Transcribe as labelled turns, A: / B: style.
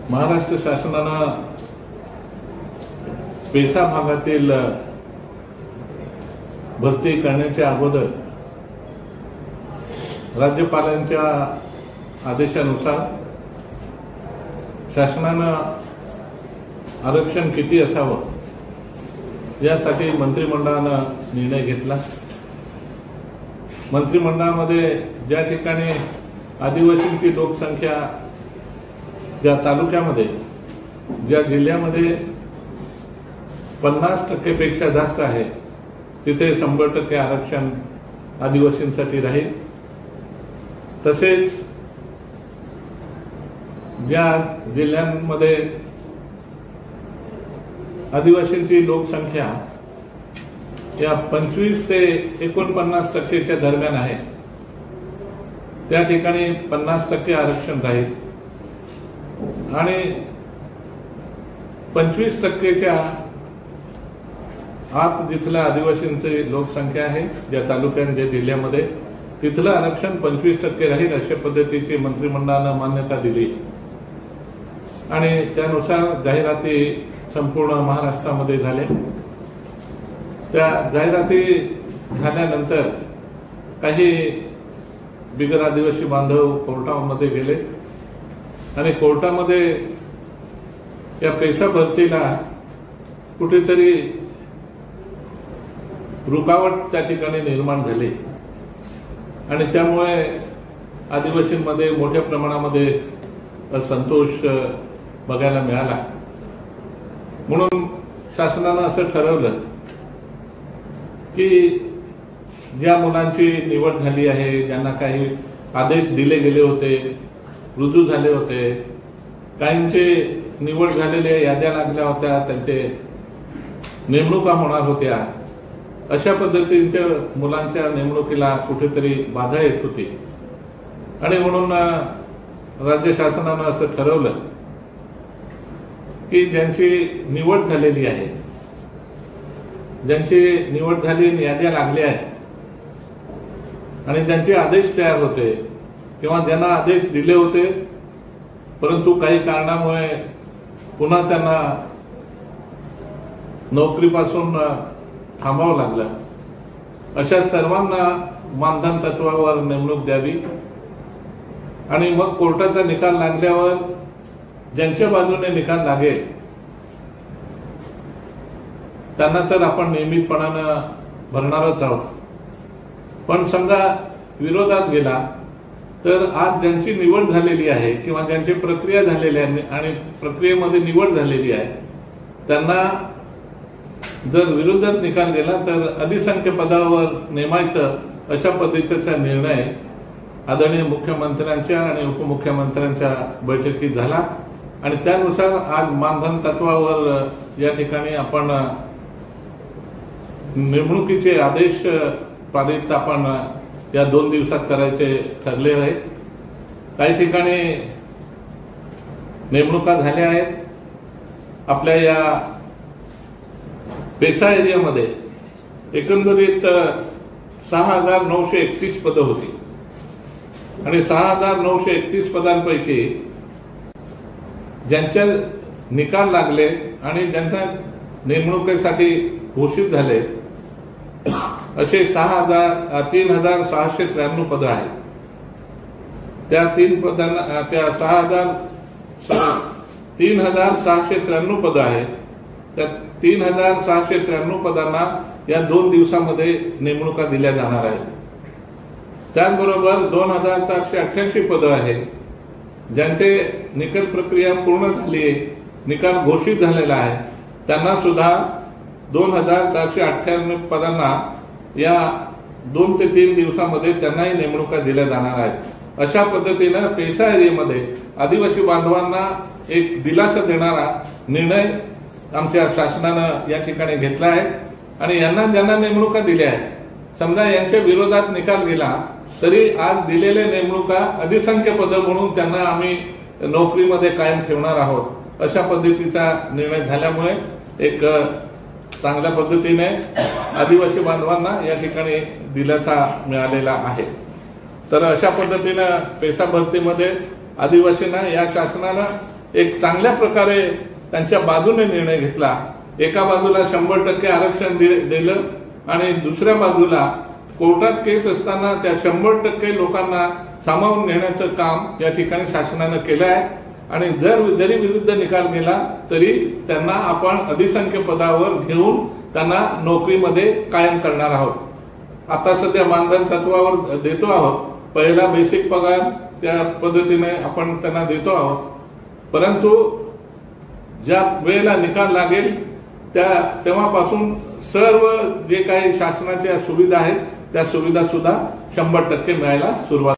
A: महाराष्ट्र शासनानं पेसा भागातील भरती करण्याच्या अगोदर राज्यपालांच्या आदेशानुसार शासनानं आरक्षण किती असावं यासाठी मंत्रिमंडळानं निर्णय घेतला। मंत्रिमंडळामध्ये ज्या ठिकाणी आदिवासींची लोकसंख्या ज्या तालुक्यामध्ये ज्या जिल्ह्यामध्ये 50% पेक्षा जास्त आहे तिथे 100% आरक्षण आदिवासींसाठी राहील। तसेच ज्या जिल्ह्यांमध्ये आदिवासींची लोकसंख्या या 25 ते 49% दरम्यान आहे त्या ठिकाणी 50% आरक्षण राहील आणि 25%च्या आत जिथल्या आदिवासींची लोकसंख्या आहे ज्या तालुक्यात ज्या जिल्ह्यामध्ये तिथलं आरक्षण 25% राहील अशा पद्धतीची मंत्रिमंडळानं मान्यता दिली आणि त्यानुसार जाहिराती संपूर्ण महाराष्ट्रामध्ये झाल्या। त्या जाहिराती झाल्यानंतर काही बिगर आदिवासी बांधव कोर्टामध्ये गेले आणि कोर्टामध्ये या पेसा भरतीला कुठेतरी रुकावट त्या ठिकाणी निर्माण झाली आणि त्यामुळे आदिवासींमध्ये मोठ्या प्रमाणामध्ये असंतोष बघायला मिळाला। म्हणून शासनानं असं ठरवलं की ज्या मुलांची निवड झाली आहे, ज्यांना काही आदेश दिले गेले होते, रुजू झाले होते, काहींचे निवड झालेल्या याद्या लागल्या होत्या, त्यांचे नेमणुका होणार होत्या, अशा पद्धतीच्या मुलांच्या नेमणुकीला कुठेतरी बाधा येत होती आणि म्हणून राज्य शासनानं असं ठरवलं की ज्यांची निवड झालेली आहे, ज्यांची निवड झाली याद्या लागल्या आहेत आणि ज्यांचे आदेश तयार होते किंवा ज्यांना आदेश दिले होते परंतु काही कारणामुळे पुन्हा त्यांना नोकरीपासून थांबावं लागलं, अशा सर्वांना मानधन तत्वावर नेमणूक द्यावी आणि मग कोर्टाचा निकाल लागल्यावर ज्यांच्या बाजूने निकाल लागेल त्यांना तर आपण नियमितपणानं भरणारच आहोत, पण समजा विरोधात गेला तर आज ज्यांची निवड झालेली आहे किंवा ज्यांची प्रक्रिया झालेली आहे आणि प्रक्रियेमध्ये निवड झालेली आहे त्यांना जर विरोधात निकाल गेला तर अधिसंख्य पदावर नेमायचं अशा पद्धतीचा निर्णय आदरणीय मुख्यमंत्र्यांच्या आणि उपमुख्यमंत्र्यांच्या बैठकीत झाला आणि त्यानुसार आज मानधन तत्वावर या ठिकाणी आपण नेमणुकीचे आदेश पारित आपण या 2 दिवसात करायचे ठरले आहे। काही ठिकाणी नेमणुका झाल्या आहेत। आपल्या या पेसा एरियामध्ये एकंदरीत 6,931 पदं होती आणि 6,931 पदांपैकी ज्यांच्या निकाल लागले आणि ज्यांच्या नेमणुकीसाठी घोषित झाले असे 3,693 पदं आहेत। त्या 3,693 पदं आहेत। त्या 3,693 पदांना या 2 दिवसामध्ये नेमणुका दिल्या जाणार आहेत। त्याचबरोबर 2,488 पदं आहेत ज्यांचे निकाल प्रक्रिया पूर्ण झाली आहे, निकाल घोषित झालेला आहे, त्यांना सुद्धा 2,498 पदांना या 2 ते 3 दिवसामध्ये त्यांनाही नेमणुका दिल्या जाणार आहेत। अशा पद्धतीनं पेसा एरियामध्ये आदिवासी बांधवांना एक दिलासा देणारा निर्णय आमच्या शासनानं या ठिकाणी घेतला आहे आणि यांना ज्यांना नेमणुका दिल्या आहेत, समजा यांच्या विरोधात निकाल गेला तरी आज दिलेले नेमणुका अधिसंख्य पदं म्हणून त्यांना आम्ही नोकरीमध्ये कायम ठेवणार आहोत, अशा पद्धतीचा निर्णय झाल्यामुळे एक चांगल्या पद्धतीने आदिवासी बांधवांना या ठिकाणी दिलासा मिळालेला आहे। तर अशा पद्धतीनं पेसा भरतीमध्ये आदिवासींना या शासनानं एक चांगल्या प्रकारे त्यांच्या बाजूने निर्णय घेतला। एका बाजूला 100% आरक्षण दिलं आणि दुसऱ्या बाजूला कोर्टात केस असताना त्या 100% लोकांना सामावून घेण्याचं काम या ठिकाणी शासनानं केलं आहे आणि जरी विरुद्ध निकाल गेला तरी त्यांना आपण अधिसंख्य पदावर घेऊन त्यांना नोकरीमध्ये कायम करणार आहोत। आता सध्या मानधन तत्वावर देतो आहोत, पहिला बेसिक पगार त्या पद्धतीने आपण त्यांना देतो आहोत, परंतु ज्या वेळेला निकाल लागेल तेव्हापासून सर्व जे काही शासनाच्या सुविधा आहेत त्या सुविधा सुद्धा 100% मिळायला सुरुवात